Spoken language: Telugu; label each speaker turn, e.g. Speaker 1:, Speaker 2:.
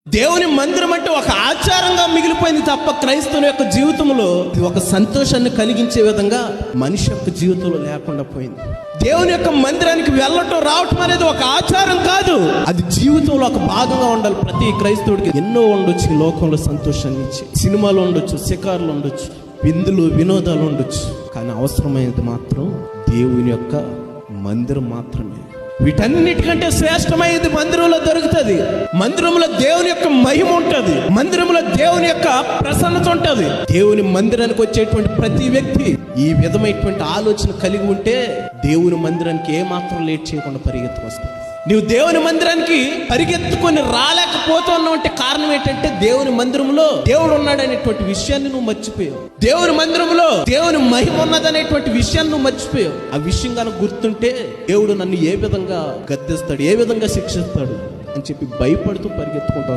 Speaker 1: దేవుని మందిరం అంటే ఒక ఆచారంగా మిగిలిపోయింది తప్ప క్రైస్తవుని యొక్క జీవితంలో ఇది ఒక సంతోషాన్ని కలిగించే విధంగా మనిషి యొక్క జీవితంలో లేకుండా పోయింది. దేవుని యొక్క మందిరానికి వెళ్ళటం రావటం అనేది ఒక ఆచారం కాదు, అది జీవితంలో ఒక భాగంగా ఉండాలి. ప్రతి క్రైస్తవుడికి ఎన్నో ఉండొచ్చు ఈ లోకంలో సంతోషాన్ని ఇచ్చి, సినిమాలు ఉండొచ్చు, శిఖార్లు ఉండొచ్చు, విందులు వినోదాలు ఉండొచ్చు, కానీ అవసరమైనది మాత్రం దేవుని యొక్క మందిరం మాత్రమే. వీటన్నిటికంటే శ్రేష్టమైనది మందిరంలో దొరుకుతుంది. మందిరంలో దేవుని యొక్క మహిమ ఉంటుంది, మందిరంలో దేవుని యొక్క ప్రసన్నత ఉంటుంది. దేవుని మందిరానికి వచ్చేటువంటి ప్రతి వ్యక్తి ఈ విధమైనటువంటి ఆలోచన కలిగి ఉంటే దేవుని మందిరానికి ఏమాత్రం లేట్ చేయకుండా పరిగెత్తుకొస్తాడు. నీవు దేవుని మందిరానికి పరిగెత్తుకొని రాలేకపోతున్నావు అంటే కారణం ఏంటంటే దేవుని మందిరంలో దేవుడు ఉన్నాడు అనేటువంటి విషయాన్ని నువ్వు మర్చిపోయావు. దేవుని మందిరంలో దేవుని మహిమ ఉన్నదనేటువంటి విషయాన్ని నువ్వు మర్చిపోయావు. ఆ విషయం కనుక గుర్తుంటే దేవుడు నన్ను ఏ విధంగా గద్దిస్తాడు, ఏ విధంగా శిక్షిస్తాడు అని చెప్పి భయపడుతూ పరిగెత్తుకుంటూ